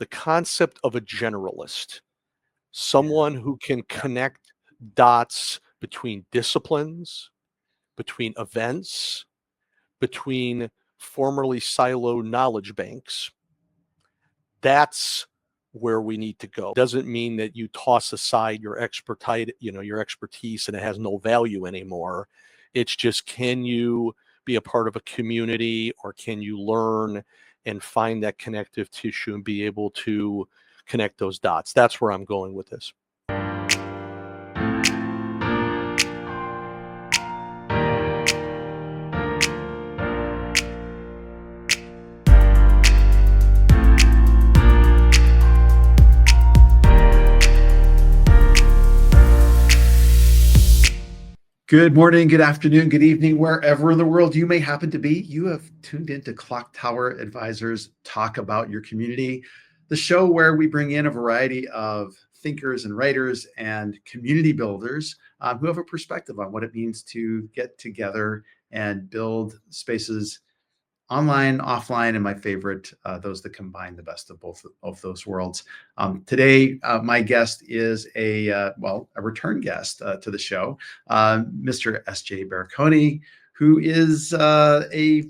the concept of a generalist, someone who can connect dots between disciplines, between events, between formerly siloed knowledge banks. That's where we need to go. Doesn't mean that you toss aside your expertise, your expertise, and it has no value anymore. It's just, can you be a part of a community, or can you learn and find that connective tissue and be able to connect those dots? That's where I'm going with this. Good morning, good afternoon, good evening, wherever in the world you may happen to be. You have tuned into Clocktower Advisors Talk About Your Community, the show where we bring in a variety of thinkers and writers and community builders who have a perspective on what it means to get together and build spaces online, offline, and my favorite, those that combine the best of both of those worlds. Today, my guest is a return guest to the show, Mr. SJ Barakony, who is a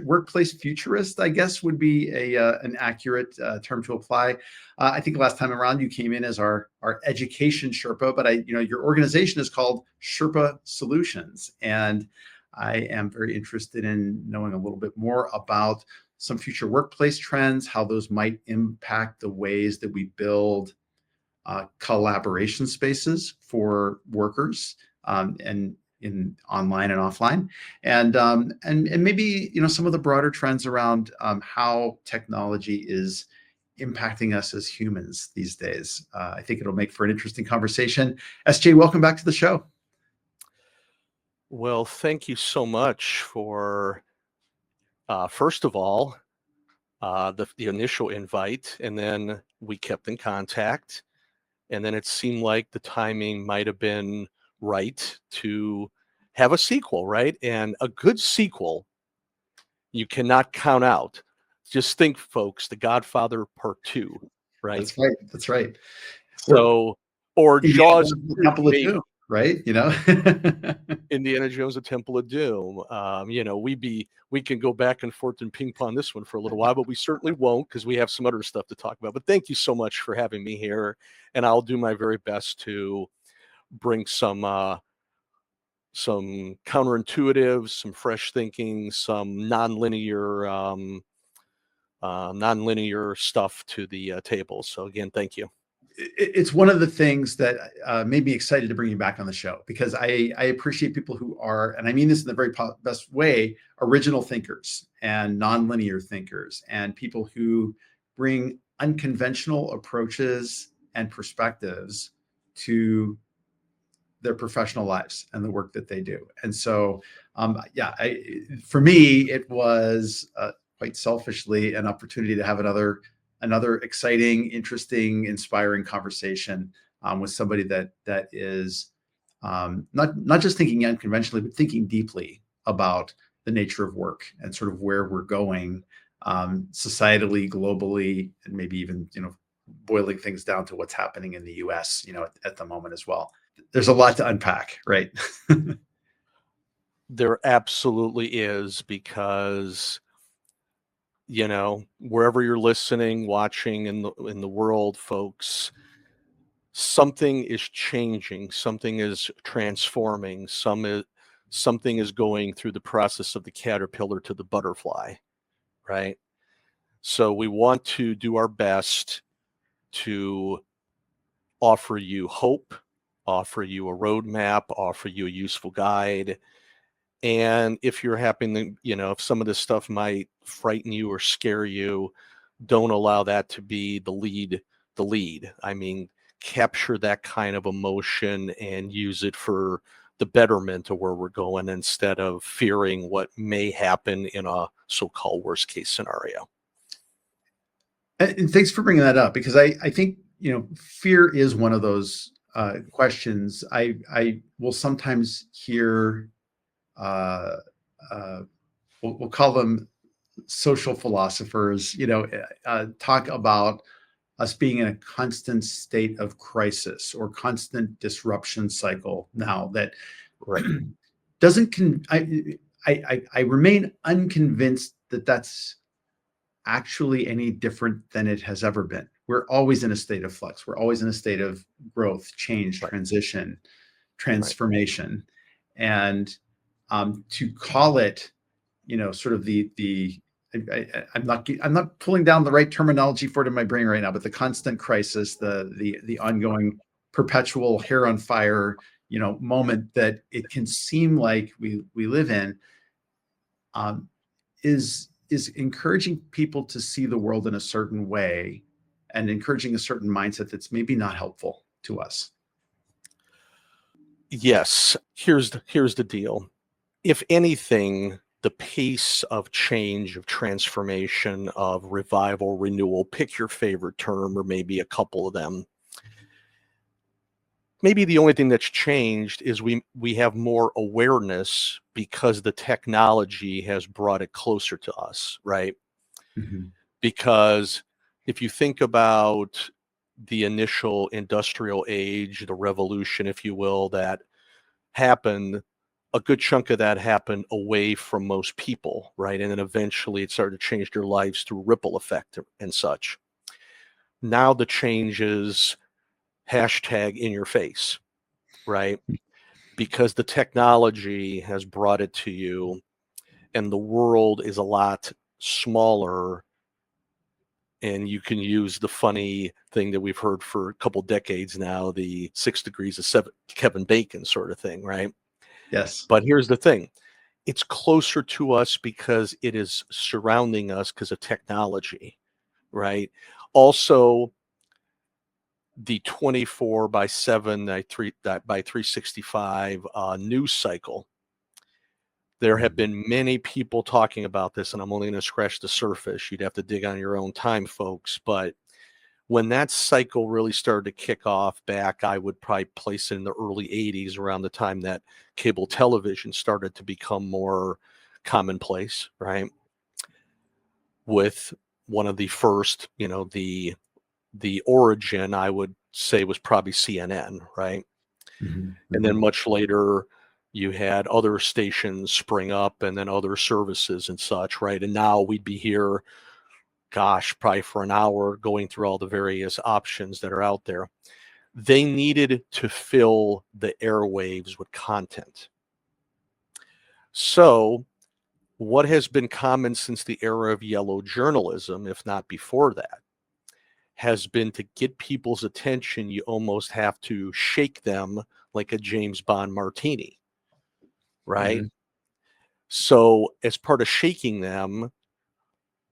workplace futurist, I guess would be an accurate term to apply. I think last time around you came in as our education Sherpa, but your organization is called Sherpa Solutions, and I am very interested in knowing a little bit more about some future workplace trends, how those might impact the ways that we build collaboration spaces for workers, and in online and offline, and maybe some of the broader trends around how technology is impacting us as humans these days. I think it'll make for an interesting conversation. SJ, welcome back to the show. Well, thank you so much for, first of all, the initial invite, and then we kept in contact, and then it seemed like the timing might have been right to have a sequel, right? And a good sequel, you cannot count out. Just think, folks, The Godfather Part 2, right? That's right. That's right. So, or Jaws, maybe. Right, Indiana Jones, the Temple of Doom. We can go back and forth and ping pong this one for a little while, but we certainly won't, because we have some other stuff to talk about. But thank you so much for having me here, and I'll do my very best to bring some counterintuitive, some fresh thinking, some nonlinear stuff to the table. So again, thank you. It's one of the things that made me excited to bring you back on the show, because I appreciate people who are, and I mean this in the very best way, original thinkers and nonlinear thinkers, and people who bring unconventional approaches and perspectives to their professional lives and the work that they do. And so, for me, it was quite selfishly an opportunity to have another exciting, interesting, inspiring conversation with somebody that is not just thinking unconventionally, but thinking deeply about the nature of work and sort of where we're going societally, globally, and maybe even boiling things down to what's happening in the U.S. At the moment as well. There's a lot to unpack, right? There absolutely is, because wherever you're listening, watching in the world, folks, something is changing, something is transforming, something is going through the process of the caterpillar to the butterfly, right? So we want to do our best to offer you hope, offer you a roadmap, offer you a useful guide. And if you're happening, if some of this stuff might frighten you or scare you, don't allow that to be the lead. I mean, capture that kind of emotion and use it for the betterment of where we're going, instead of fearing what may happen in a so-called worst case scenario. And thanks for bringing that up, because I think, fear is one of those questions. I will sometimes hear, we'll call them social philosophers, talk about us being in a constant state of crisis or constant disruption cycle now that Right. doesn't I remain unconvinced that that's actually any different than it has ever been. We're always in a state of flux. We're always in a state of growth, change, Right. transition, Right. transformation. And to call it, sort of I'm not pulling down the right terminology for it in my brain right now, but the constant crisis, the ongoing perpetual hair on fire, moment that it can seem like we live in, um, is encouraging people to see the world in a certain way and encouraging a certain mindset that's maybe not helpful to us. Yes. Here's the deal. If anything, the pace of change, of transformation, of revival, renewal, pick your favorite term or maybe a couple of them. Maybe the only thing that's changed is we have more awareness because the technology has brought it closer to us, right? Mm-hmm. Because if you think about the initial industrial age, the revolution, if you will, that happened, a good chunk of that happened away from most people, right? And then eventually it started to change their lives through ripple effect and such. Now the change is hashtag in your face, right? Because the technology has brought it to you and the world is a lot smaller, and you can use the funny thing that we've heard for a couple decades now, the 6 degrees of Kevin Bacon sort of thing, right? Yes. But here's the thing. It's closer to us because it is surrounding us because of technology, right? Also, the 24 by 7 by 365 news cycle. There have been many people talking about this, and I'm only going to scratch the surface. You'd have to dig on your own time, folks. But when that cycle really started to kick off back, I would probably place it in the early 80s, around the time that cable television started to become more commonplace, right? With one of the first, the origin, I would say, was probably CNN, right? Mm-hmm. And then Mm-hmm. much later, you had other stations spring up and then other services and such, right? And now we'd be here, gosh, probably for an hour going through all the various options that are out there. They needed to fill the airwaves with content. So, what has been common since the era of yellow journalism, if not before that, has been to get people's attention. You almost have to shake them like a James Bond martini, right? Mm-hmm. So, as part of shaking them,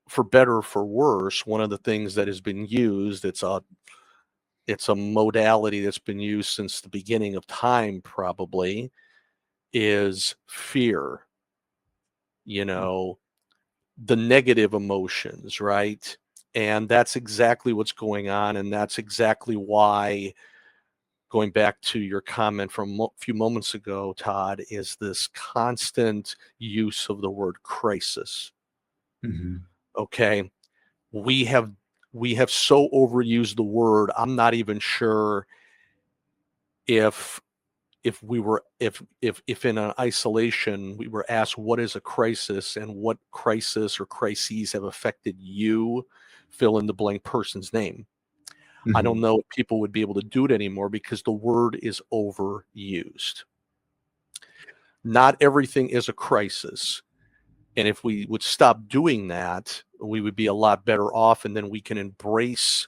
for better or for worse, one of the things that has been used, it's a modality that's been used since the beginning of time, probably, is fear, you know, the negative emotions, right? And that's exactly what's going on. And that's exactly why, going back to your comment from a few moments ago, Todd, is this constant use of the word crisis. Mm-hmm. Okay. We have we have so overused the word. I'm not even sure if we were if in an isolation we were asked what is a crisis and what crisis or crises have affected you, fill in the blank person's name. I don't Mm-hmm. know if people would be able to do it anymore because the word is overused. Not everything is a crisis. And if we would stop doing that, we would be a lot better off. And then we can embrace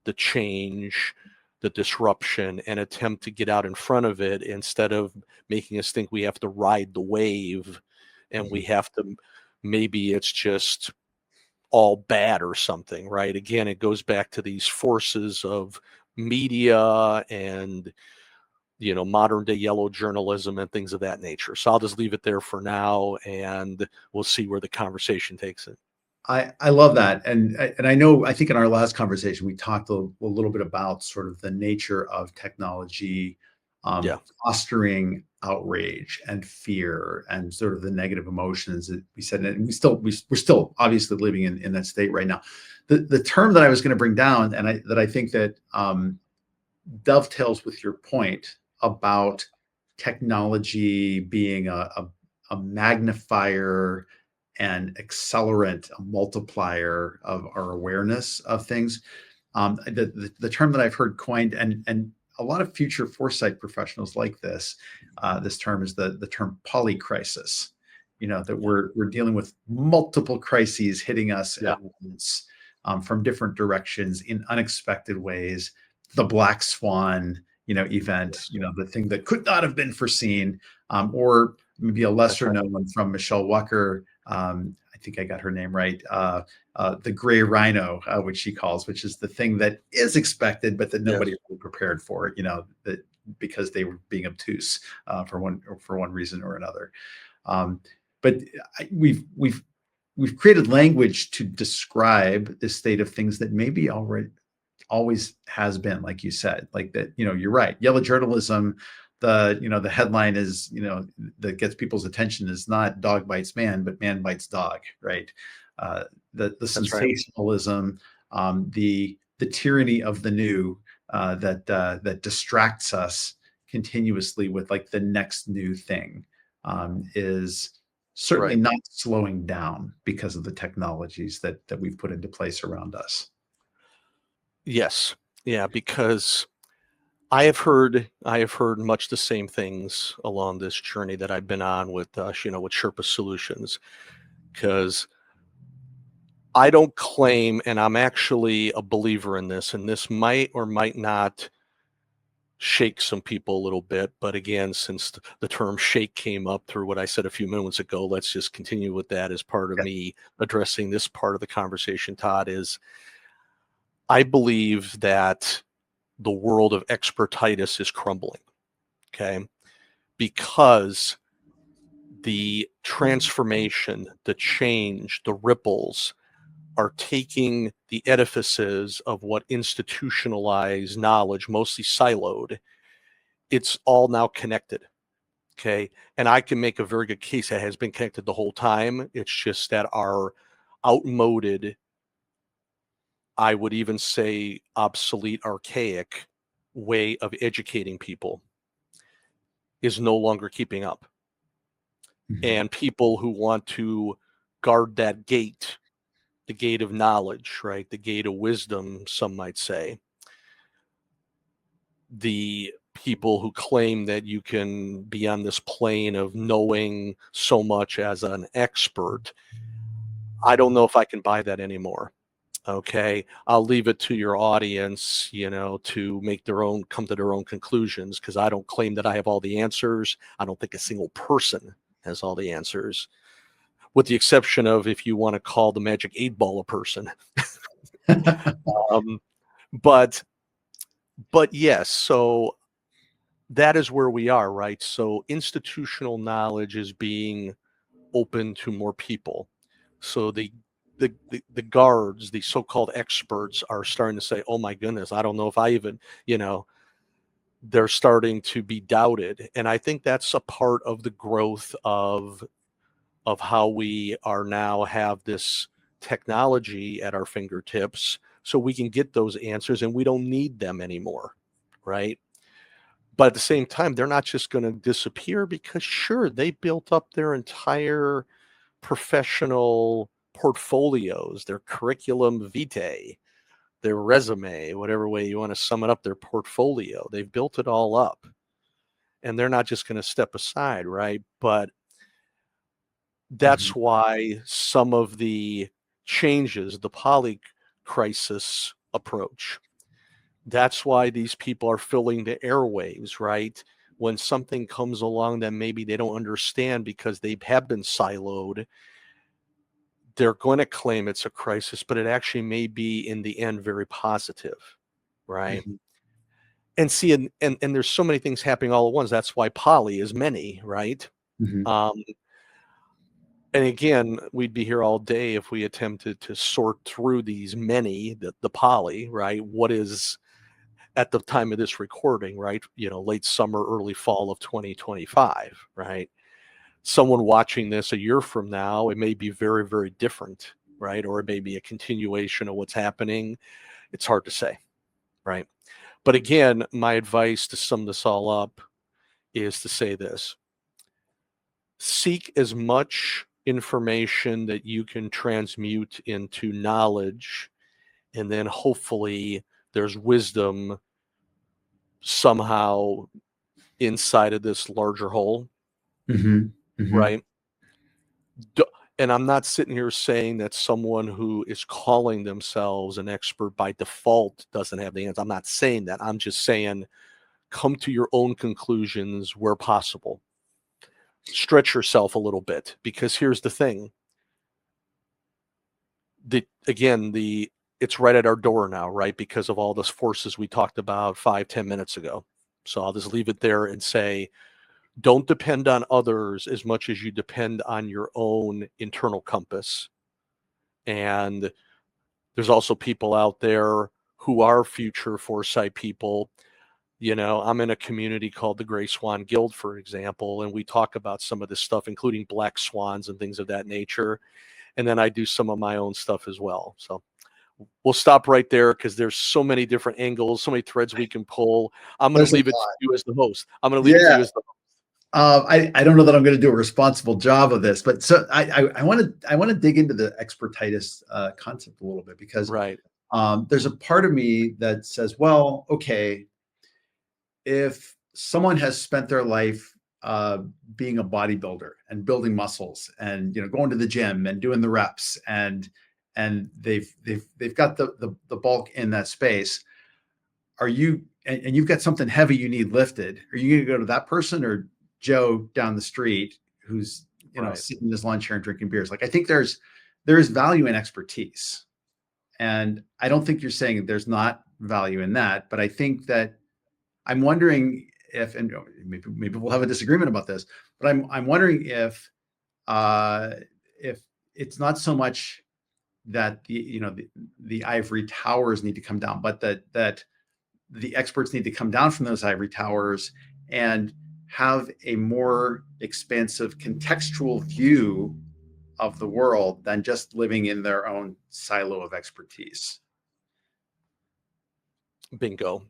the change, the disruption, and attempt to get out in front of it instead of making us think we have to ride the wave and we have to, maybe it's just all bad or something, right? Again, it goes back to these forces of media and modern day yellow journalism and things of that nature. So I'll just leave it there for now, and we'll see where the conversation takes it. I love that, and I know, I think in our last conversation we talked a little bit about sort of the nature of technology Yeah. fostering outrage and fear and sort of the negative emotions that we said, and we're still obviously living in that state right now. The term that I was going to bring down, and I think that dovetails with your point about technology being a magnifier and accelerant, a multiplier of our awareness of things. The term that I've heard coined, and a lot of future foresight professionals like this term is the term polycrisis. That we're dealing with multiple crises hitting us at once, from different directions in unexpected ways. The black swan, event, the thing that could not have been foreseen, or maybe a lesser known one from Michelle Walker. I think I got her name right. The gray rhino, which she calls, which is the thing that is expected, but that nobody really prepared for, that because they were being obtuse for one reason or another. But we've created language to describe this state of things that maybe always has been, like you said, like that. You're right. Yellow journalism. The headline is, that gets people's attention is not dog bites man, but man bites dog, right? The sensationalism, the tyranny of the new, that distracts us continuously with like the next new thing, is certainly not slowing down because of the technologies that we've put into place around us. Yes. Yeah, because I have heard much the same things along this journey that I've been on with Sherpa Solutions, because I don't claim, and I'm actually a believer in this, and this might or might not shake some people a little bit. But again, since the term shake came up through what I said a few minutes ago, let's just continue with that as part of me addressing this part of the conversation, Todd, is I believe that the world of expertitis is crumbling, okay? Because the transformation, the change, the ripples are taking the edifices of what institutionalized knowledge, mostly siloed, it's all now connected, okay? And I can make a very good case that has been connected the whole time. It's just that our outmoded, I would even say obsolete, archaic way of educating people is no longer keeping up. Mm-hmm. And people who want to guard that gate, the gate of knowledge, right? The gate of wisdom, some might say. The people who claim that you can be on this plane of knowing so much as an expert, I don't know if I can buy that anymore. Okay, I'll leave it to your audience, to come to their own conclusions, because I don't claim that I have all the answers. I don't think a single person has all the answers, with the exception of if you want to call the magic 8-ball a person. But yes, so that is where we are, right? So institutional knowledge is being open to more people. So the guards, the so-called experts, are starting to say, oh my goodness, I don't know if I even, they're starting to be doubted. And I think that's a part of the growth of how we are now have this technology at our fingertips, so we can get those answers and we don't need them anymore, right? But at the same time, they're not just going to disappear, because sure, they built up their entire professional portfolios, their curriculum vitae, their resume, whatever way you want to sum it up, their portfolio. They've built it all up, and they're not just going to step aside, right? But that's why some of the changes, the polycrisis approach, that's why these people are filling the airwaves, right? When something comes along that maybe they don't understand because they have been siloed, they're going to claim it's a crisis, but it actually may be in the end very positive, right? Mm-hmm. And see, and there's so many things happening all at once. That's why poly is many, right? Mm-hmm. And again, we'd be here all day if we attempted to sort through these many, the poly, right? What is at the time of this recording, right? Late summer, early fall of 2025, right? Someone watching this a year from now, it may be very, very different, right? Or it may be a continuation of what's happening. It's hard to say, right? But again, my advice to sum this all up is to say this: seek as much information that you can transmute into knowledge, and then hopefully there's wisdom somehow inside of this larger whole, right? And I'm not sitting here saying that someone who is calling themselves an expert by default doesn't have the answer. I'm not saying that. I'm just saying come to your own conclusions where possible. Stretch yourself a little bit, because here's the thing. It's right at our door now, right? Because of all those forces we talked about 5-10 minutes ago. So I'll just leave it there and say, don't depend on others as much as you depend on your own internal compass. And there's also people out there who are future foresight people. I'm in a community called the Gray Swan Guild, for example, and we talk about some of this stuff, including black swans and things of that nature. And then I do some of my own stuff as well. So we'll stop right there, because there's so many different angles, so many threads we can pull. I'm going to leave it to you as the host. I'm going to leave it to you as the host. I don't know that I'm going to do a responsible job of this, but so I want to dig into the expertitis concept a little bit, because right. There's a part of me that says, well, okay, if someone has spent their life being a bodybuilder and building muscles and going to the gym and doing the reps and they've got the bulk in that space, are you and you've got something heavy you need lifted, are you going to go to that person or Joe down the street who's sitting in his lawn chair and drinking beers? Like, I think there is value in expertise, and I don't think you're saying there's not value in that, but I think that I'm wondering if, and maybe we'll have a disagreement about this, but I'm wondering if it's not so much that the ivory towers need to come down, but that the experts need to come down from those ivory towers and have a more expansive contextual view of the world than just living in their own silo of expertise. Bingo.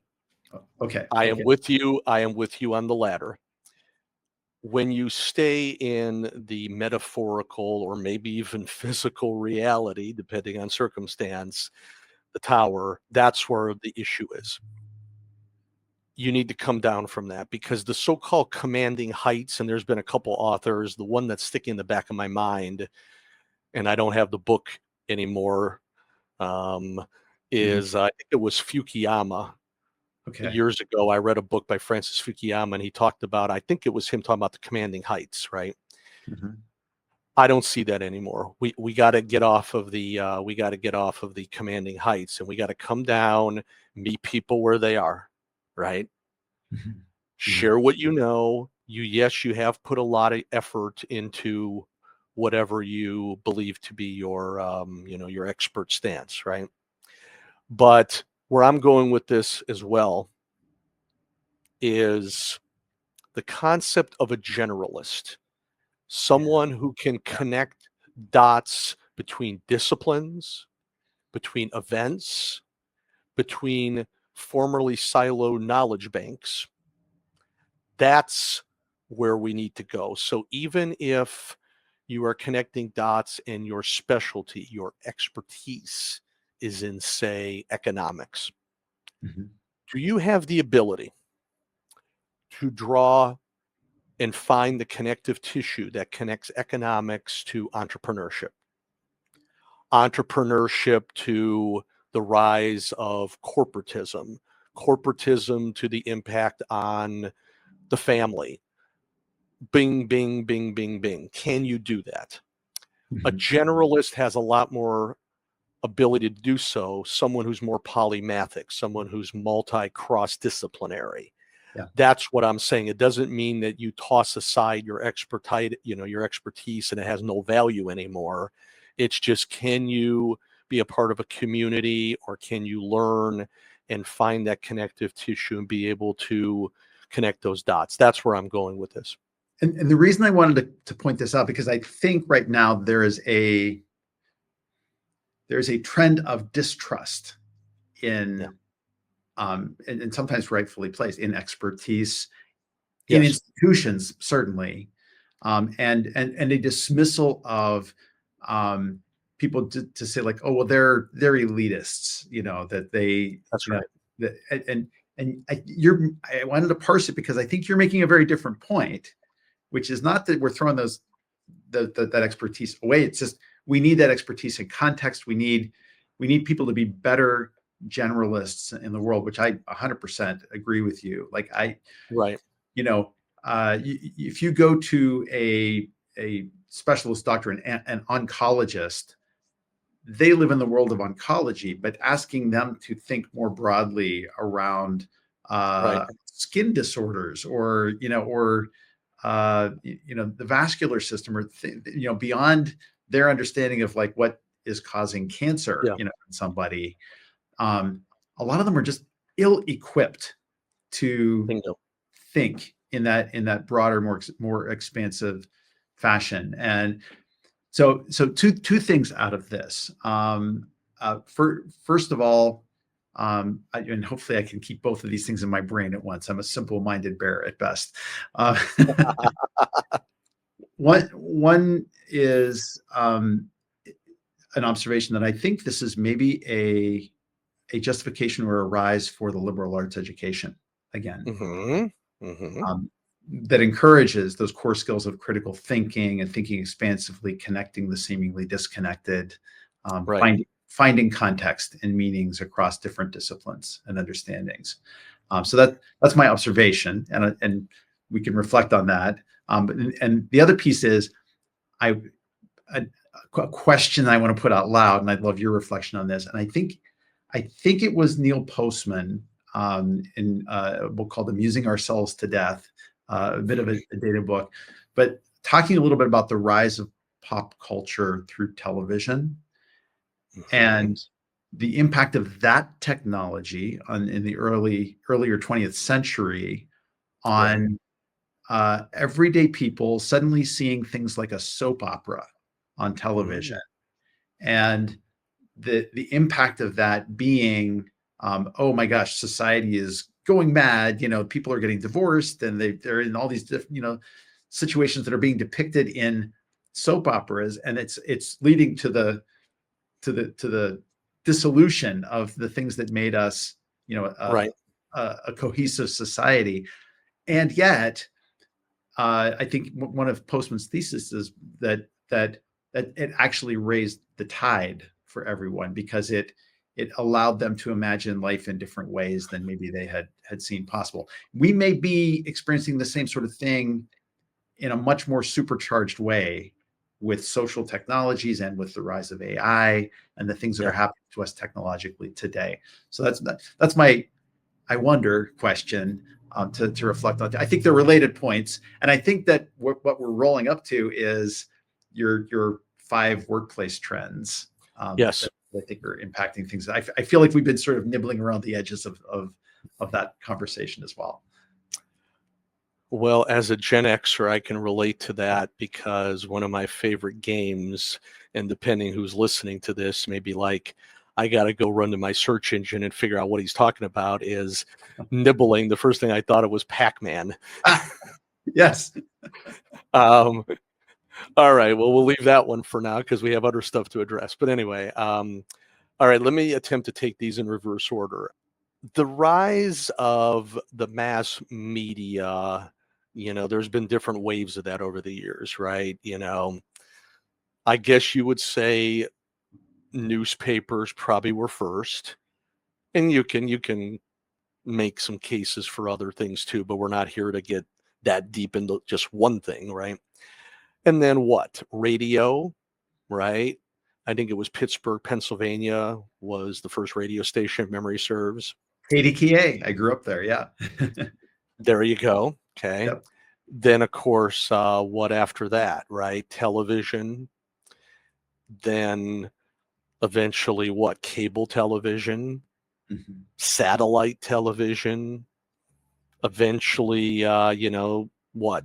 Okay. I am with you. I am with you on the latter. When you stay in the metaphorical or maybe even physical reality, depending on circumstance, the tower, that's where the issue is. You need to come down from that, because the so-called commanding heights, and there's been a couple authors, the one that's sticking in the back of my mind, and I don't have the book anymore, is I think it was Fukuyama. Okay. Years ago, I read a book by Francis Fukuyama, and he talked about, I think it was him talking about the commanding heights, right? I don't see that anymore. We got to get off of the commanding heights, and we got to come down, meet people where they are, right? Share what you know. You have put a lot of effort into whatever you believe to be your your expert stance, right? But where I'm going with this as well is the concept of a generalist, someone who can connect dots between disciplines, between events, between formerly siloed knowledge banks. That's where we need to go. So even if you are connecting dots and your specialty, your expertise is in, say, economics, do you have the ability to draw and find the connective tissue that connects economics to entrepreneurship to the rise of corporatism to the impact on the family? Bing, bing, bing, bing, bing. Can you do that? A generalist has a lot more ability to do so. Someone who's more polymathic, someone who's cross-disciplinary. That's what I'm saying. It doesn't mean that you toss aside your expertise, your expertise, and it has no value anymore. It's just, can you be a part of a community, or can you learn and find that connective tissue and be able to connect those dots? That's where I'm going with this. And the reason I wanted to point this out, because I think right now there's a trend of distrust in, and sometimes rightfully placed, in expertise, in institutions, certainly, and a dismissal of people to say like, oh, well, they're elitists, that they. That's right. I wanted to parse it because I think you're making a very different point, which is not that we're throwing that expertise away. It's just we need that expertise in context. We need people to be better generalists in the world, which I 100% agree with you. Like right. If you go to a specialist doctor, an oncologist, they live in the world of oncology, but asking them to think more broadly around skin disorders or the vascular system, or beyond their understanding of like what is causing cancer, in somebody. A lot of them are just ill-equipped to think in that broader, more expansive fashion. And so two things out of this. First of all, and hopefully I can keep both of these things in my brain at once. I'm a simple-minded bear at best. One is an observation that I think this is maybe a justification or a rise for the liberal arts education again. That encourages those core skills of critical thinking and thinking expansively, connecting the seemingly disconnected, finding context and meanings across different disciplines and understandings. So that's my observation, and we can reflect on that. And the other piece is a question I want to put out loud, and I'd love your reflection on this. And I think it was Neil Postman in a book called Amusing Ourselves to Death, a bit of a dated book, but talking a little bit about the rise of pop culture through television and the impact of that technology in the earlier 20th century on everyday people suddenly seeing things like a soap opera on television, and the impact of that being, oh my gosh, society is going mad. People are getting divorced, and they're in all these different, situations that are being depicted in soap operas, and it's leading to the dissolution of the things that made us, a cohesive society. And yet, I think one of Postman's theses is that it actually raised the tide for everyone, because it allowed them to imagine life in different ways than maybe they had seen possible. We may be experiencing the same sort of thing in a much more supercharged way with social technologies and with the rise of AI and the things that are happening to us technologically today. So that's my, I wonder, question to reflect on. I think they're related points, and I think that what we're rolling up to is your 5 workplace trends. That I think are impacting things. I feel like we've been sort of nibbling around the edges of that conversation as well. Well, as a Gen Xer, I can relate to that, because one of my favorite games, and depending who's listening to this, maybe like, I got to go run to my search engine and figure out what he's talking about, is nibbling. The first thing I thought of was Pac-Man. Yes. All right. Well, we'll leave that one for now because we have other stuff to address. But anyway, all right, let me attempt to take these in reverse order. The rise of the mass media, there's been different waves of that over the years, right? I guess you would say newspapers probably were first, and you can make some cases for other things too, but we're not here to get that deep into just one thing, right? And then what? Radio, right? I think it was Pittsburgh, Pennsylvania was the first radio station, if memory serves. KDKA. I grew up there. Yeah. There you go. Okay. Yep. Then, of course, what after that, right? Television. Then eventually what? Cable television, satellite television, eventually, what?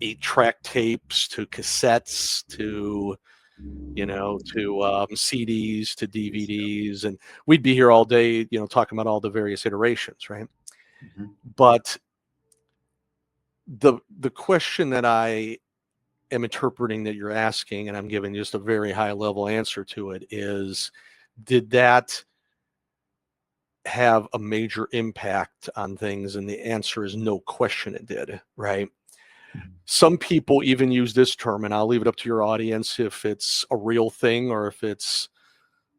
8-track tapes to cassettes to, CDs to DVDs. And we'd be here all day, talking about all the various iterations, right? But the question that I am interpreting that you're asking, and I'm giving just a very high level answer to it, is did that have a major impact on things? And the answer is no question it did, right? Some people even use this term, and I'll leave it up to your audience if it's a real thing or if it's,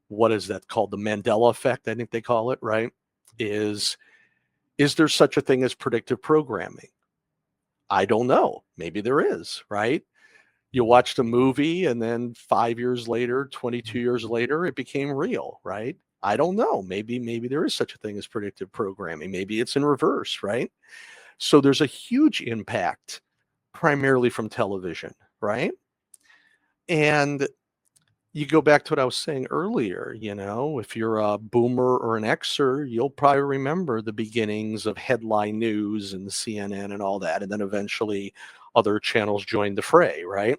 what is that called? The Mandela effect, I think they call it, right? Is there such a thing as predictive programming? I don't know. Maybe there is, right? You watched a movie and then 5 years later, 22 years later, it became real, right? I don't know. Maybe there is such a thing as predictive programming. Maybe it's in reverse, right? So there's a huge impact primarily from television, right? And you go back to what I was saying earlier, if you're a boomer or an Xer, you'll probably remember the beginnings of headline news and CNN and all that. And then eventually other channels joined the fray, right?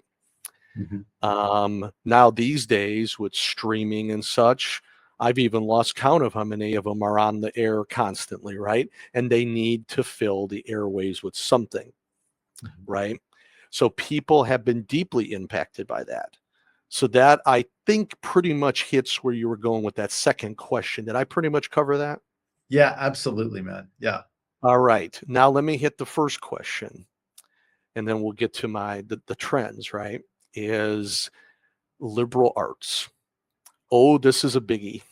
Now these days with streaming and such, I've even lost count of how many of them are on the air constantly, right? And they need to fill the airways with something, right? So people have been deeply impacted by that. So that, I think, pretty much hits where you were going with that second question. Did I pretty much cover that? Yeah, absolutely, man. Yeah. All right. Now let me hit the first question, and then we'll get to the trends, right? Is liberal arts. Oh, this is a biggie.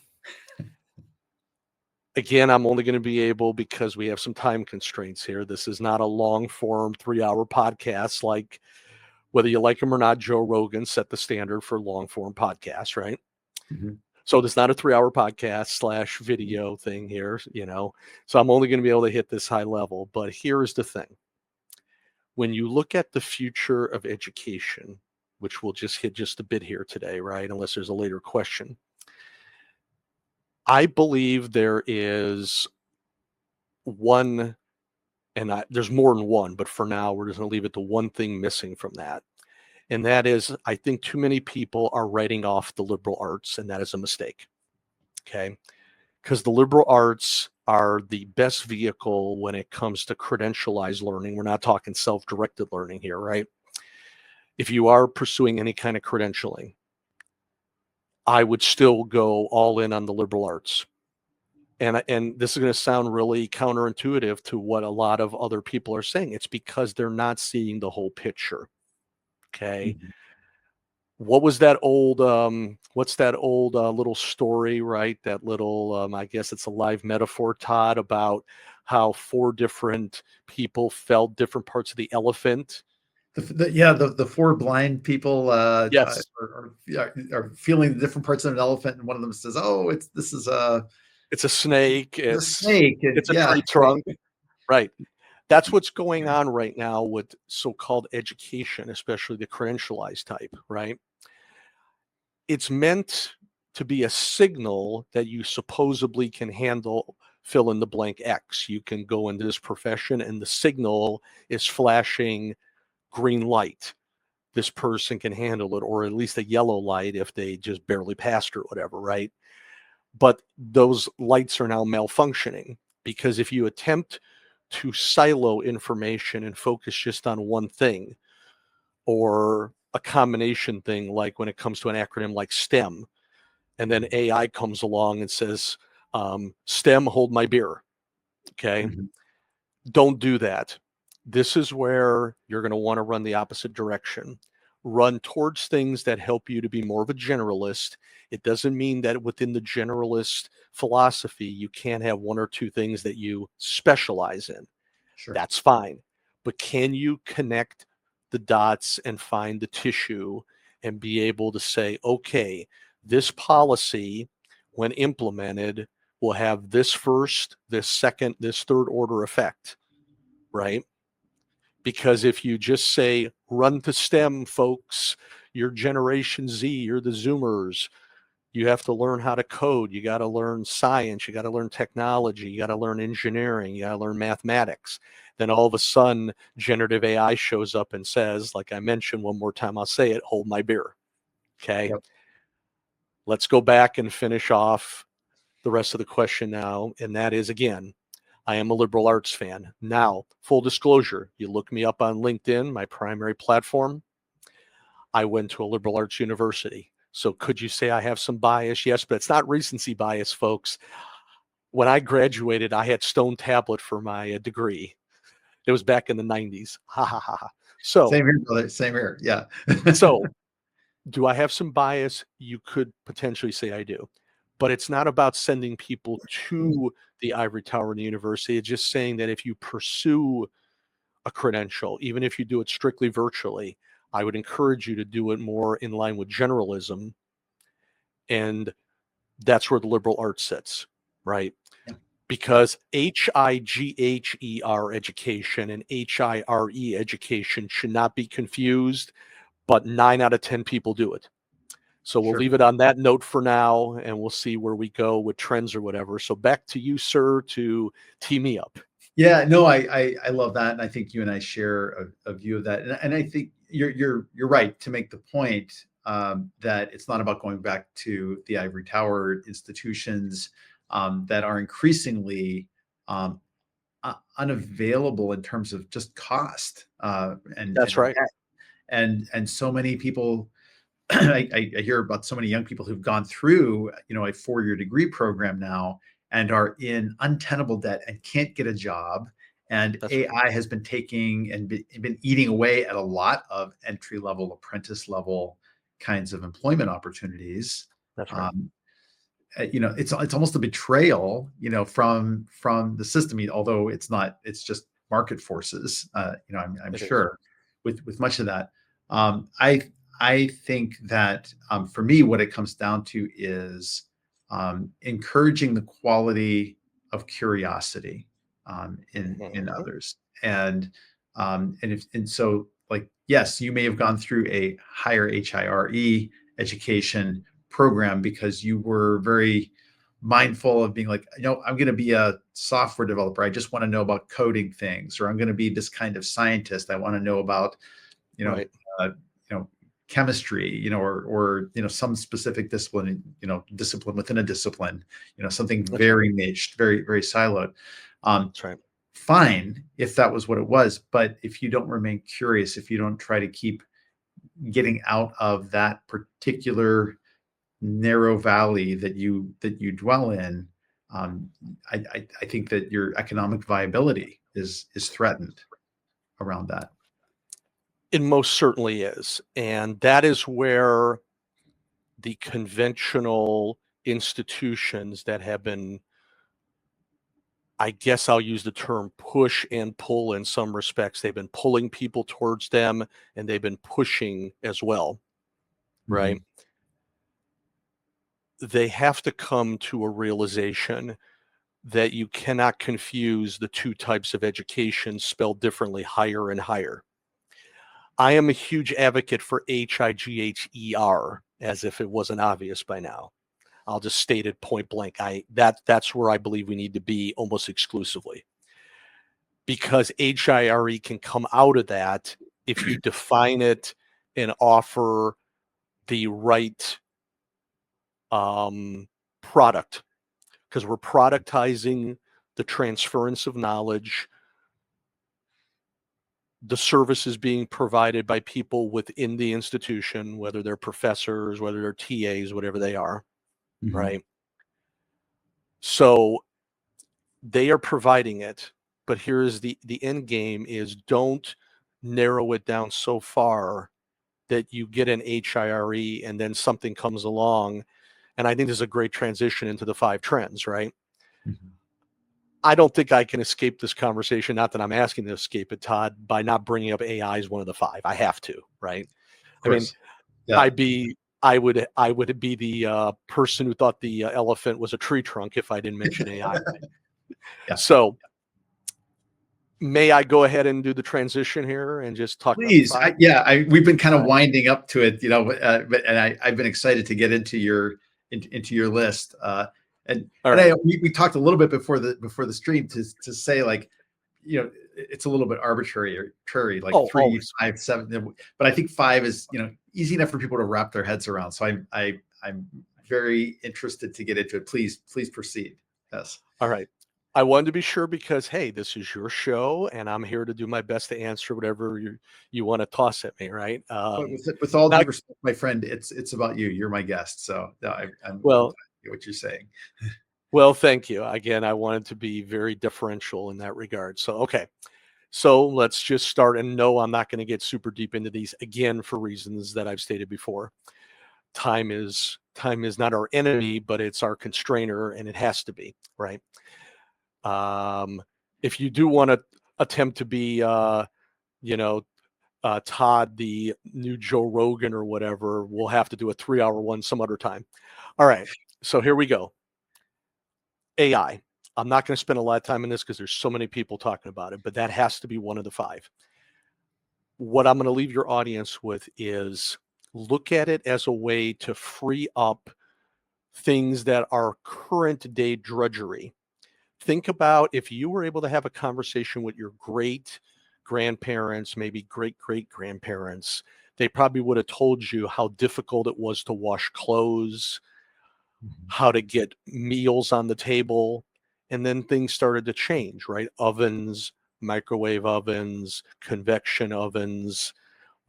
Again, I'm only going to be able, because we have some time constraints here. This is not a long form 3-hour podcast like, whether you like him or not, Joe Rogan set the standard for long form podcasts, right? So it's not a 3-hour podcast / video thing here, So I'm only going to be able to hit this high level. But here's the thing. When you look at the future of education, which we'll just hit just a bit here today, right? Unless there's a later question. I believe there is one, and there's more than one, but for now, we're just going to leave it to one thing missing from that. And that is, I think too many people are writing off the liberal arts, and that is a mistake. Okay. Because the liberal arts are the best vehicle when it comes to credentialized learning. We're not talking self-directed learning here, right? If you are pursuing any kind of credentialing, I would still go all in on the liberal arts. And this is going to sound really counterintuitive to what a lot of other people are saying. It's because they're not seeing the whole picture. Okay. What was that old, what's that old little story, right? That little, I guess it's a live metaphor, Todd, about how 4 different people felt different parts of the elephant. The 4 blind people Yes. are feeling the different parts of an elephant, and one of them says, "Oh, it's a snake. a snake." And It's a tree trunk. Right. That's what's going on right now with so-called education, especially the credentialized type, right? It's meant to be a signal that you supposedly can handle fill in the blank X. You can go into this profession and the signal is flashing green light. This person can handle it, or at least a yellow light if they just barely passed or whatever, right? But those lights are now malfunctioning, because if you attempt to silo information and focus just on one thing, or a combination thing, like when it comes to an acronym like STEM, and then AI comes along and says, STEM, hold my beer. Okay. Don't do that. This is where you're going to want to run the opposite direction. Run towards things that help you to be more of a generalist. It doesn't mean that within the generalist philosophy, you can't have 1 or 2 things that you specialize in. Sure. That's fine. But can you connect the dots and find the tissue and be able to say, okay, this policy, when implemented, will have this first, this second, this third order effect, right? Because if you just say, run to STEM, folks, you're Generation Z, you're the Zoomers, You have to learn how to code. You got to learn science. You got to learn technology. You got to learn engineering. You got to learn mathematics. Then all of a sudden, generative AI shows up and says, like I mentioned, one more time, I'll say it, hold my beer. Okay. Yep. Let's go back and finish off the rest of the question now. And that is, again, I am a liberal arts fan. Now, full disclosure, you look me up on LinkedIn, my primary platform. I went to a liberal arts university. So could you say I have some bias? Yes, but it's not recency bias, folks. When I graduated, I had stone tablet for my degree. It was back in the 90s. Ha ha ha ha. So Same here, brother. Same here. Yeah. so do I have some bias? You could potentially say I do. But it's not about sending people to the ivory tower in the university. It's just saying that if you pursue a credential, even if you do it strictly virtually, I would encourage you to do it more in line with generalism. And that's where the liberal arts sits, right? Yeah. Because HIGHER education and HIRE education should not be confused, but 9 out of 10 people do it. So we'll Sure. leave it on that note for now, and we'll see where we go with trends or whatever. So back to you, sir, to tee me up. Yeah, no, I love that, and I think you and I share a view of that, and I think you're right to make the point that it's not about going back to the ivory tower institutions that are increasingly unavailable in terms of just cost That's right. and so many people. I hear about so many young people who've gone through, a 4-year degree program now and are in untenable debt and can't get a job. And That's AI right. has been taking and been eating away at a lot of entry level, apprentice level kinds of employment opportunities. That's right. It's almost a betrayal, from the system, although it's not. It's just market forces. I'm sure with much of that. I think that for me, what it comes down to is encouraging the quality of curiosity in others, and so, like, yes, you may have gone through a higher HIRE education program because you were very mindful of being like, I'm going to be a software developer. I just want to know about coding things, or I'm going to be this kind of scientist. I want to know about, Right. chemistry, or some specific discipline, discipline within a discipline, something That's very niched, very, very siloed. That's right. Fine if that was what it was, but if you don't remain curious, if you don't try to keep getting out of that particular narrow valley that you dwell in, I think that your economic viability is threatened around that. It most certainly is. And that is where the conventional institutions that have been, I guess I'll use the term push and pull in some respects. They've been pulling people towards them, and they've been pushing as well, right? They have to come to a realization that you cannot confuse the two types of education spelled differently, higher and higher. I am a huge advocate for HIGHER, as if it wasn't obvious by now. I'll just state it point blank. That's where I believe we need to be almost exclusively, because HIRE can come out of that if you define it and offer the right product, because we're productizing the transference of knowledge, the services being provided by people within the institution, whether they're professors, whether they're TAs, whatever they are, right? So they are providing it, but here's the end game is don't narrow it down so far that you get an HIRE and then something comes along. And I think this is a great transition into the 5 trends, right? I don't think I can escape this conversation. Not that I'm asking to escape it, Todd, by not bringing up AI as one of the 5. I have to, right? I mean, Yeah. I would be the person who thought the elephant was a tree trunk if I didn't mention AI. Right? Yeah. So may I go ahead and do the transition here and just talk Please. about the 5? We've been kind of winding up to it, but I've been excited to get into your into your list. And All and right. we talked a little bit before the stream to say, like, it's a little bit arbitrary, like Oh, 3, always. 5, 7, but I think 5 is easy enough for people to wrap their heads around. So I'm very interested to get into it. Please proceed. Yes. All right. I wanted to be sure because, hey, this is your show and I'm here to do my best to answer whatever you want to toss at me, right? But with all Now, due respect, my friend, it's about you. You're my guest, so no, I'm well, glad to hear what you're saying. well, thank you. Again, I wanted to be very differential in that regard. So, okay. So let's just start. And no, I'm not going to get super deep into these again for reasons that I've stated before. Time is not our enemy, but it's our constrainer, and it has to be, right? If you do want to attempt to be, Todd, the new Joe Rogan or whatever, we'll have to do a 3-hour one some other time. All right. So here we go. AI. I'm not going to spend a lot of time on this because there's so many people talking about it, but that has to be one of the 5. What I'm going to leave your audience with is look at it as a way to free up things that are current day drudgery. Think about if you were able to have a conversation with your great grandparents, maybe great great grandparents, they probably would have told you how difficult it was to wash clothes, how to get meals on the table. And then things started to change, right? Ovens, microwave ovens, convection ovens,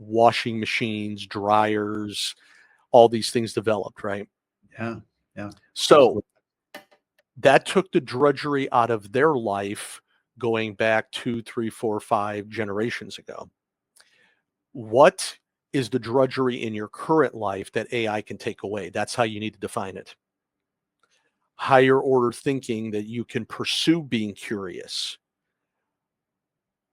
washing machines, dryers, all these things developed, right? Yeah, So absolutely. that took the drudgery out of their life going back 2, 3, 4, 5 generations ago. What is the drudgery in your current life that AI can take away? That's how you need to define it. Higher order thinking that you can pursue being curious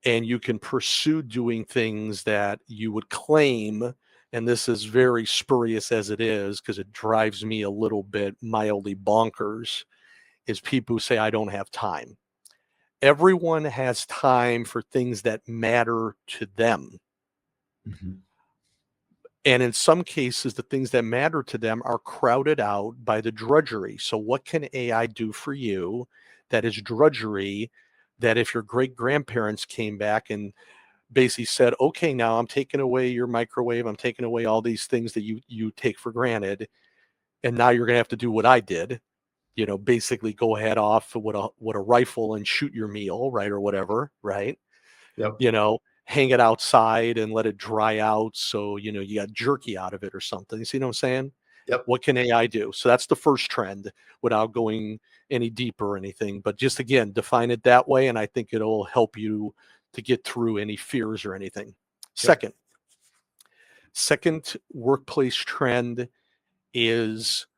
and you can pursue doing things that you would claim. And this is very spurious as it is because it drives me a little bit mildly bonkers, is people who say, I don't have time. Everyone has time for things that matter to them. Mm-hmm. And in some cases, the things that matter to them are crowded out by the drudgery. So, what can AI do for you that is drudgery? That if your great grandparents came back and basically said, okay, now I'm taking away your microwave, I'm taking away all these things that you take for granted, and now you're going to have to do what I did, basically go head off with a rifle and shoot your meal, right, or whatever, right? Yep. Hang it outside and let it dry out so you got jerky out of it or something. You see what I'm saying? Yep. What can AI do? So that's the first trend without going any deeper or anything, but just again define it that way, and I think it'll help you to get through any fears or anything. Yep. Second workplace trend is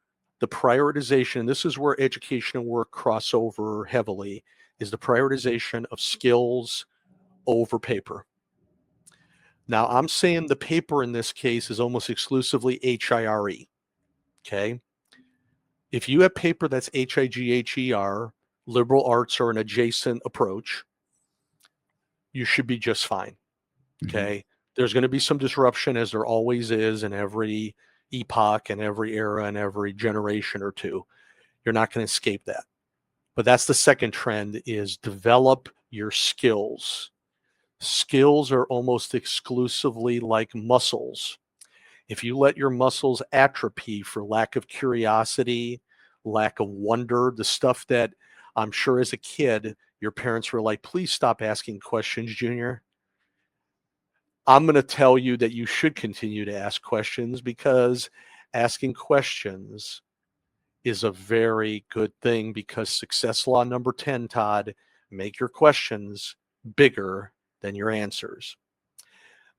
the prioritization. This is where education and work cross over heavily, is the prioritization of skills over paper. Now, I'm saying the paper in this case is almost exclusively HIRE. Okay. If you have paper that's HIGHER, liberal arts or an adjacent approach, you should be just fine. Okay. There's going to be some disruption, as there always is in every epoch and every era and every generation or two. You're not going to escape that. But that's the second trend, is develop your skills. Skills are almost exclusively like muscles. If you let your muscles atrophy for lack of curiosity, lack of wonder, the stuff that I'm sure as a kid, your parents were like, please stop asking questions, Junior. I'm going to tell you that you should continue to ask questions, because asking questions is a very good thing, because success law number 10, Todd, make your questions bigger than your answers.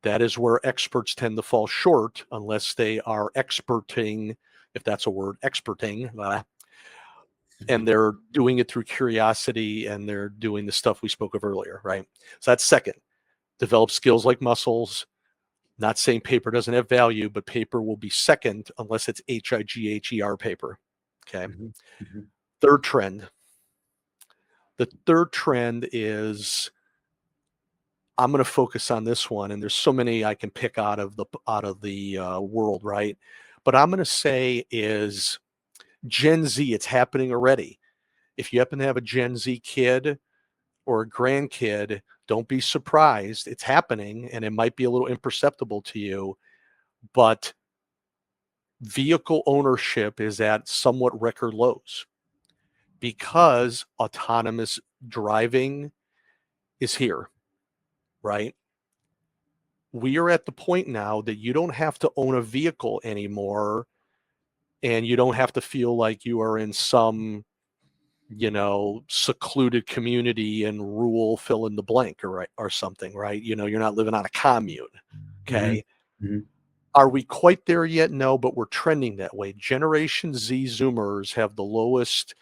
That is where experts tend to fall short unless they are experting, if that's a word, experting, and they're doing it through curiosity and they're doing the stuff we spoke of earlier, right? So that's second. Develop skills like muscles. Not saying paper doesn't have value, but paper will be second unless it's HIGHER paper. Okay. Mm-hmm. Third trend. The third trend is, I'm going to focus on this one, and there's so many I can pick out of the world, right? But I'm going to say is Gen Z, it's happening already. If you happen to have a Gen Z kid or a grandkid, don't be surprised. It's happening, and it might be a little imperceptible to you, but vehicle ownership is at somewhat record lows because autonomous driving is here, right? We are at the point now that you don't have to own a vehicle anymore, and you don't have to feel like you are in some, secluded community in rural fill in the blank or something, right? You're not living on a commune. Okay. Mm-hmm. Are we quite there yet? No, but we're trending that way. Generation Z Zoomers have the lowest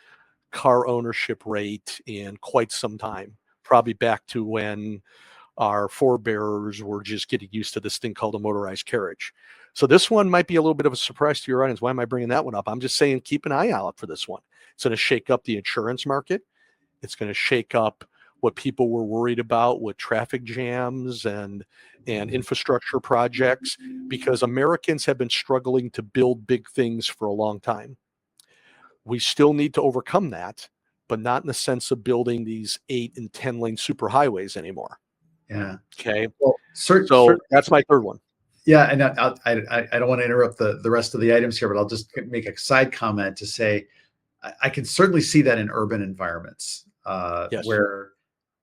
car ownership rate in quite some time, probably back to when our forebears were just getting used to this thing called a motorized carriage. So this one might be a little bit of a surprise to your audience. Why am I bringing that one up? I'm just saying, keep an eye out for this one. It's going to shake up the insurance market. It's going to shake up what people were worried about with traffic jams and infrastructure projects, because Americans have been struggling to build big things for a long time. We still need to overcome that, but not in the sense of building these 8 and 10 lane superhighways anymore. Yeah. Okay. Well, so that's my third one. Yeah, and I don't want to interrupt the rest of the items here, but I'll just make a side comment to say I can certainly see that in urban environments Yes. where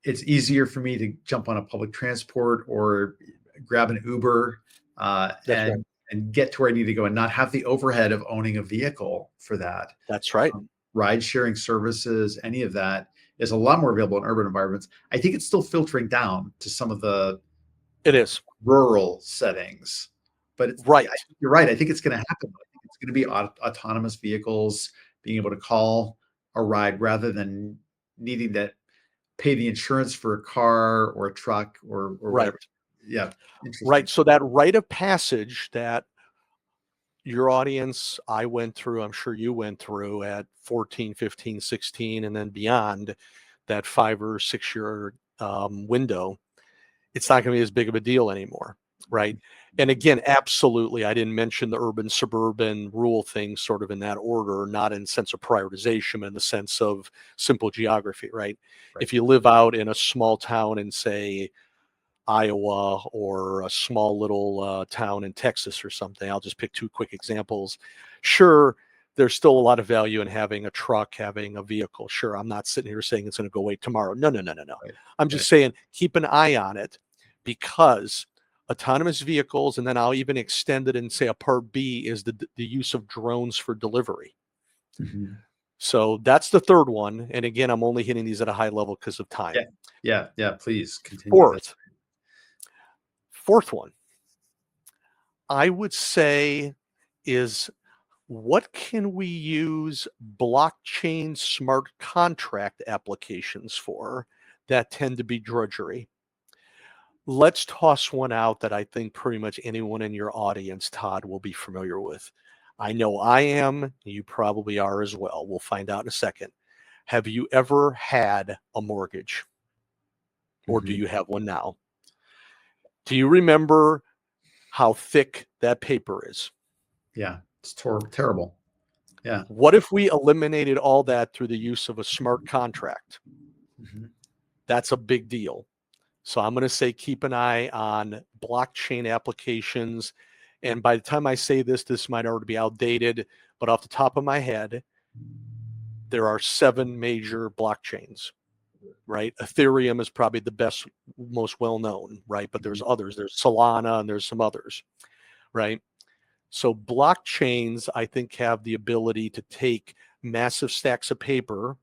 it's easier for me to jump on a public transport or grab an Uber and get to where I need to go and not have the overhead of owning a vehicle for that. That's right. Ride sharing services, any of that is a lot more available in urban environments. I think it's still filtering down to some of the rural settings, but it's right. You're right. I think it's going to happen. I think it's going to be autonomous vehicles being able to call a ride rather than needing to pay the insurance for a car or a truck or whatever. Yeah. Right. So that rite of passage that your audience, I went through, I'm sure you went through at 14, 15, 16, and then beyond that 5 or 6 year window, it's not going to be as big of a deal anymore. Right. And again, absolutely, I didn't mention the urban, suburban, rural things sort of in that order, not in the sense of prioritization, but in the sense of simple geography, right? If you live out in a small town in, say, Iowa or a small little town in Texas or something, I'll just pick 2 quick examples. Sure, there's still a lot of value in having a truck, having a vehicle. Sure, I'm not sitting here saying it's going to go away tomorrow. No. I'm just saying keep an eye on it, because autonomous vehicles, and then I'll even extend it and say a part B is the use of drones for delivery. Mm-hmm. So that's the third one. And again, I'm only hitting these at a high level because of time. Yeah. Please continue. Fourth one, I would say, is what can we use blockchain smart contract applications for that tend to be drudgery? Let's toss one out that I think pretty much anyone in your audience, Todd, will be familiar with. I know I am. You probably are as well. We'll find out in a second. Have you ever had a mortgage? Or do you have one now? Do you remember how thick that paper is? Yeah, it's terrible. Yeah. What if we eliminated all that through the use of a smart contract? That's a big deal. So I'm going to say keep an eye on blockchain applications. And by the time I say this, this might already be outdated, but off the top of my head, there are 7 major blockchains, right? Ethereum is probably the best, most well-known, right? But there's others. There's Solana and there's some others, right? So blockchains, I think, have the ability to take massive stacks of paper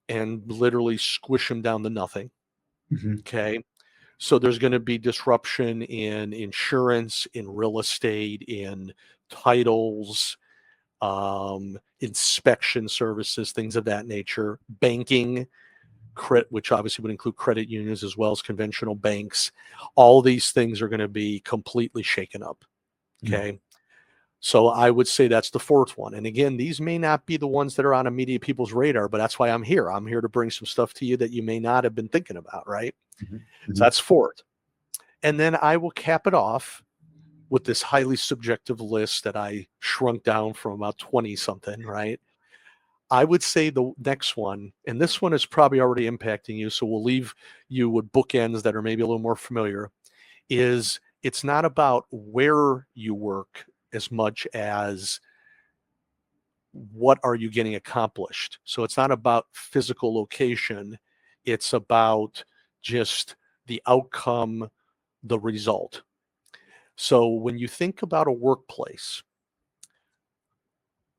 and literally squish them down to nothing. Okay. So there's going to be disruption in insurance, in real estate, in titles, inspection services, things of that nature, banking, which obviously would include credit unions as well as conventional banks. All these things are going to be completely shaken up. Okay. So I would say that's the fourth one. And again, these may not be the ones that are on immediate people's radar, but that's why I'm here. I'm here to bring some stuff to you that you may not have been thinking about, right? So that's fourth. And then I will cap it off with this highly subjective list that I shrunk down from about 20 something, right? I would say the next one, and this one is probably already impacting you, so we'll leave you with bookends that are maybe a little more familiar, is it's not about where you work as much as what are you getting accomplished. So it's not about physical location, it's about just the outcome, the result. So when you think about a workplace,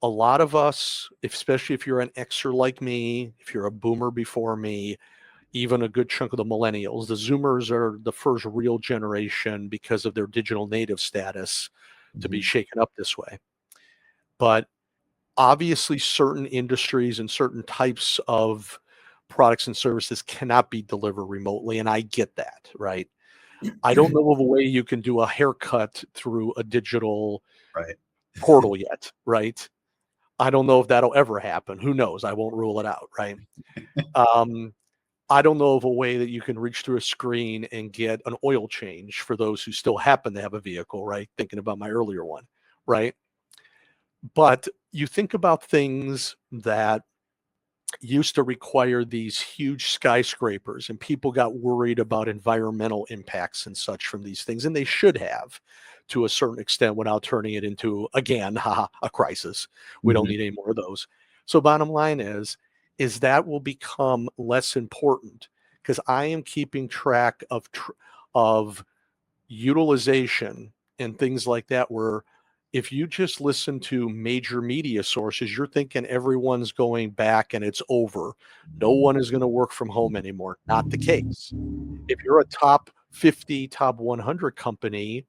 a lot of us, especially if you're an Xer like me, if you're a boomer before me, even a good chunk of the millennials, the Zoomers are the first real generation because of their digital native status to be shaken up this way. But obviously, certain industries and certain types of products and services cannot be delivered remotely. And I get that, right? I don't know of a way you can do a haircut through a digital Right. portal yet, right? I don't know if that'll ever happen. Who knows? I won't rule it out, right? I don't know of a way that you can reach through a screen and get an oil change for those who still happen to have a vehicle, right? Thinking about my earlier one, right? But you think about things that used to require these huge skyscrapers, and people got worried about environmental impacts and such from these things, and they should have to a certain extent without turning it into, again, a crisis. We don't need any more of those. So bottom line is that will become less important because I am keeping track of utilization and things like that, where if you just listen to major media sources, you're thinking everyone's going back and it's over. No one is going to work from home anymore. Not the case. If you're a top 50, top 100 company,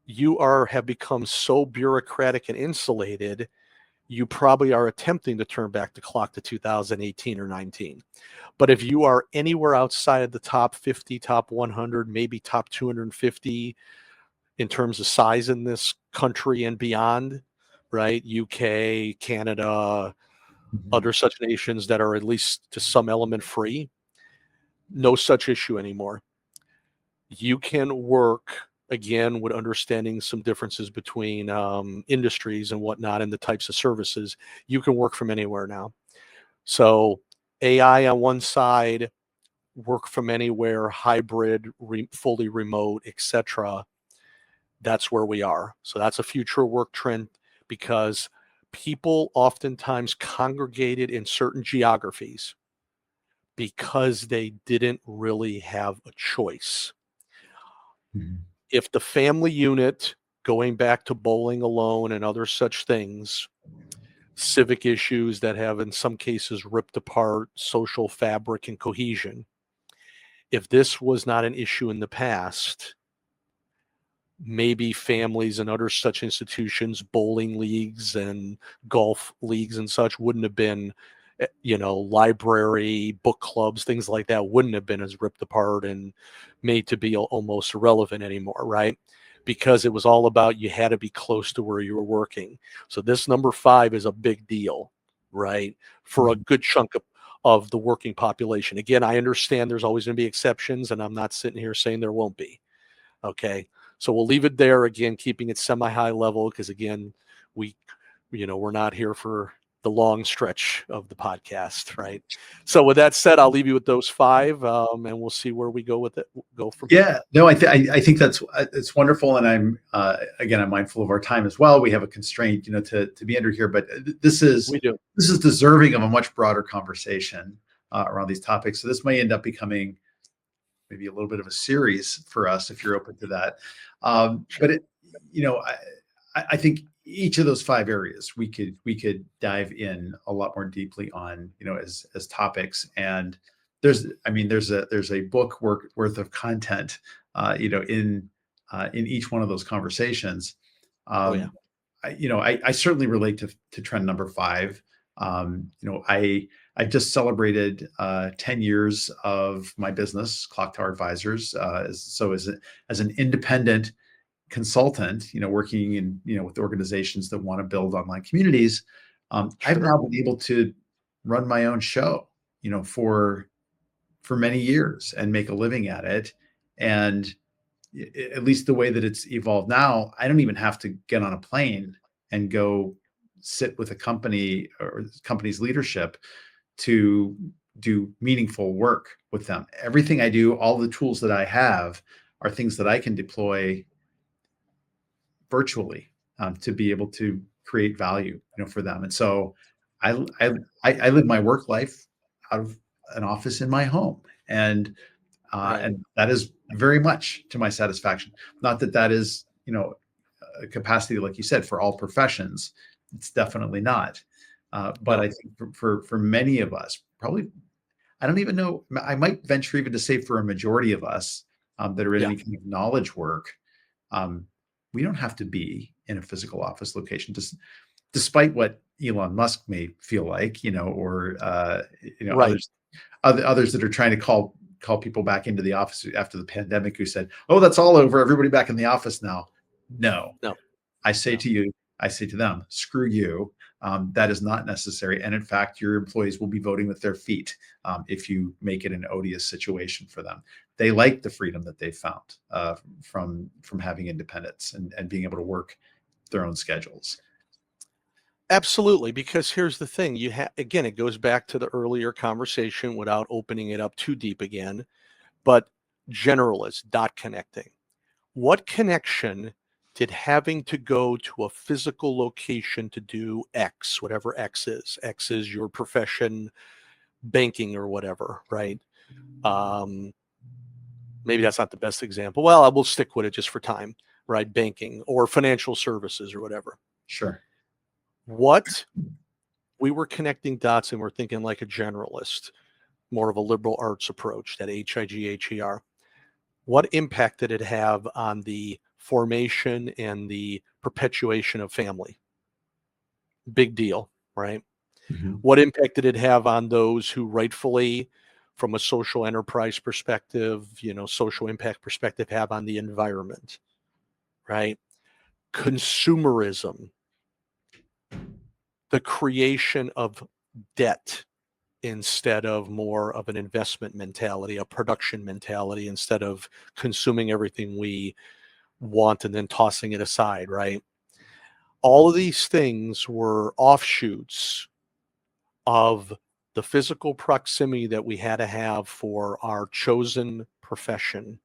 you have become so bureaucratic and insulated, you probably are attempting to turn back the clock to 2018 or 19. But if you are anywhere outside of the top 50, top 100, maybe top 250 in terms of size in this country and beyond, right? UK, Canada, other such nations that are at least to some element free, no such issue anymore. You can work again with understanding some differences between industries and whatnot and the types of services. You can work from anywhere now. So AI on one side, work from anywhere, hybrid, fully remote, etc. That's where we are. So that's a future work trend because people oftentimes congregated in certain geographies because they didn't really have a choice. If the family unit, going back to bowling alone and other such things, civic issues that have in some cases ripped apart social fabric and cohesion, if this was not an issue in the past, maybe families and other such institutions, bowling leagues and golf leagues and such, wouldn't have been, library, book clubs, things like that wouldn't have been as ripped apart and made to be almost irrelevant anymore, right? Because it was all about you had to be close to where you were working. So this number 5 is a big deal, right? For a good chunk of the working population. Again, I understand there's always going to be exceptions, and I'm not sitting here saying there won't be. Okay. So we'll leave it there, again, keeping it semi-high level because, again, we're not here for the long stretch of the podcast, right? So with that said, I'll leave you with those 5, and we'll see where we go with it. Go from here. Yeah, no, I think that's it's wonderful, and I'm mindful of our time as well. We have a constraint, to be under here, but this is deserving of a much broader conversation around these topics. So this may end up becoming maybe a little bit of a series for us if you're open to that. But I think each of those 5 areas we could dive in a lot more deeply on, as topics. And there's a book worth of content, in each one of those conversations. I certainly relate to trend number 5. I've just celebrated 10 years of my business, Clocktower Advisors. As an independent consultant, working in, with organizations that want to build online communities, I've now been able to run my own show, for many years and make a living at it. And at least the way that it's evolved now, I don't even have to get on a plane and go sit with a company or company's leadership to do meaningful work with them. Everything I do, all the tools that I have are things that I can deploy virtually, to be able to create value, for them. And so I live my work life out of an office in my home, and Right. and that is very much to my satisfaction. Not that that is, a capacity, like you said, for all professions. It's definitely not. But No. I think for many of us, probably, I don't even know, I might venture even to say for a majority of us, that are in Yeah. any kind of knowledge work, um, we don't have to be in a physical office location, just despite what Elon Musk may feel like, or Right. others that are trying to call people back into the office after the pandemic, who said, "Oh, that's all over. Everybody back in the office now." No, No. I say No. to you, I say to them, screw you. That is not necessary. And in fact, your employees will be voting with their feet, if you make it an odious situation for them. They like the freedom that they found, from having independence and being able to work their own schedules. Absolutely, because here's the thing. You have, again, it goes back to the earlier conversation without opening it up too deep again, but generalist dot connecting. What connection did having to go to a physical location to do X, whatever X is? X is your profession, banking or whatever, right? Um, Maybe that's not the best example. Well, I will stick with it just for time, right? Banking or financial services or whatever. Sure. What we were connecting dots and we're thinking like a generalist, more of a liberal arts approach, that HIGHER. What impact did it have on the formation and the perpetuation of family? Big deal, right? Mhm. What impact did it have on those who rightfully, from a social enterprise perspective, social impact perspective, have on the environment, right? Consumerism, the creation of debt instead of more of an investment mentality, a production mentality, instead of consuming everything we want and then tossing it aside, right? All of these things were offshoots of the physical proximity that we had to have for our chosen profession.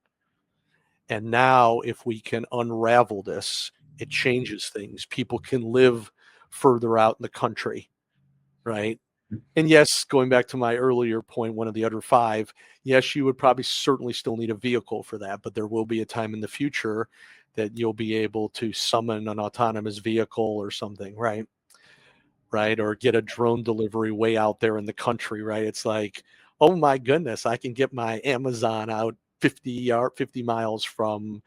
And now, if we can unravel this, it changes things. People can live further out in the country, right? And yes, going back to my earlier point, one of the other five, yes, you would probably certainly still need a vehicle for that, but there will be a time in the future that you'll be able to summon an autonomous vehicle or something, right? Right? Or get a drone delivery way out there in the country, right? It's like, oh my goodness, I can get my Amazon out 50 miles from,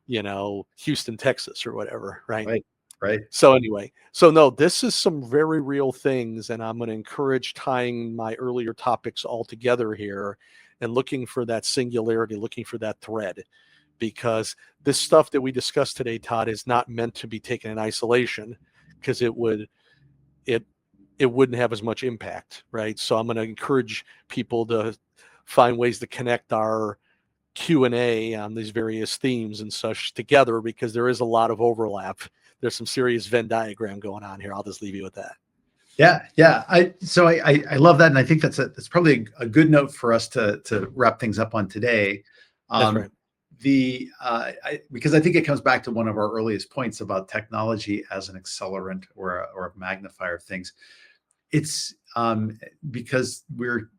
Houston, Texas or whatever, right? Right. Right. So anyway, so no, this is some very real things, and I'm going to encourage tying my earlier topics all together here and looking for that singularity, looking for that thread, because this stuff that we discussed today, Todd, is not meant to be taken in isolation, because it it wouldn't have as much impact, right? So I'm going to encourage people to find ways to connect our Q&A on these various themes and such together, because there is a lot of overlap. There's some serious Venn diagram going on here. I'll just leave you with that. Yeah, yeah. I love that, and I think that's probably a good note for us to wrap things up on today. That's Um, right. because I think it comes back to one of our earliest points about technology as an accelerant or a magnifier of things. It's, because we're,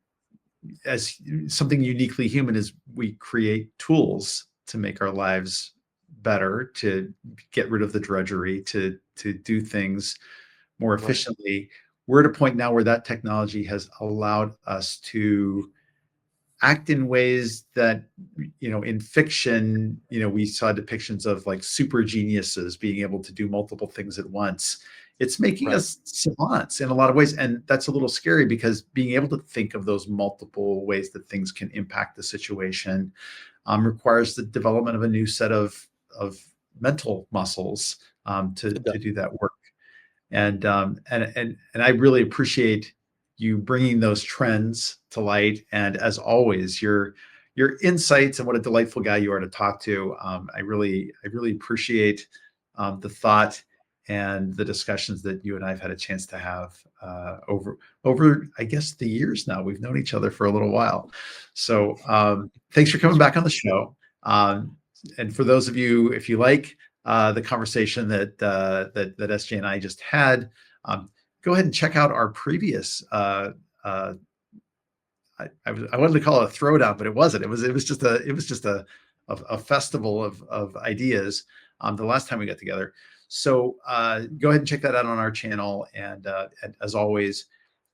as something uniquely human, is we create tools to make our lives better, to get rid of the drudgery, to do things more Right. efficiently. We're at a point now where that technology has allowed us to act in ways that, in fiction, we saw depictions of like super geniuses being able to do multiple things at once. It's making Right. us savants in a lot of ways, and that's a little scary, because being able to think of those multiple ways that things can impact the situation, requires the development of a new set of mental muscles, to It does. do that work. And I really appreciate you bringing those trends to light. And as always, your insights and what a delightful guy you are to talk to. I really appreciate the thought and the discussions that you and I've had a chance to have over, I guess, the years now. We've known each other for a little while. So thanks for coming back on the show. And for those of you, if you like the conversation that SJ and I just had, go ahead and check out our previous. I wanted to call it a throwdown, but it wasn't. It was just a festival of ideas. The last time we got together. So go ahead and check that out on our channel. And as always,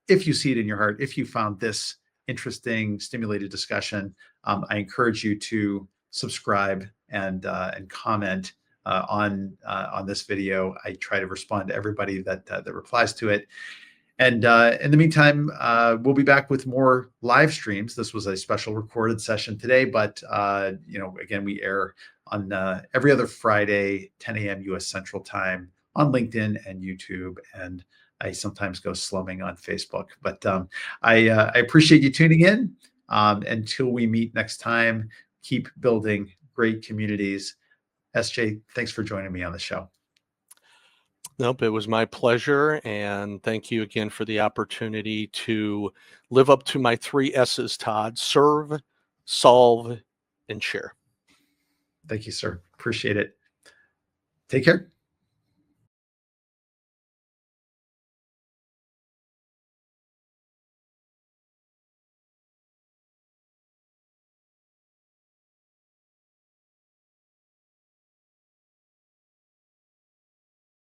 if you see it in your heart, if you found this interesting, stimulated discussion, I encourage you to subscribe and comment on this video. I try to respond to everybody that replies to it. And in the meantime, we'll be back with more live streams. This was a special recorded session today, but again, we air on every other Friday, 10 a.m. U.S. Central Time on LinkedIn and YouTube, and I sometimes go slumming on Facebook. But I appreciate you tuning in. Until we meet next time, keep building great communities. SJ, thanks for joining me on the show. Nope, it was my pleasure. And thank you again for the opportunity to live up to my 3 S's, Todd: serve, solve, and share. Thank you, sir. Appreciate it. Take care.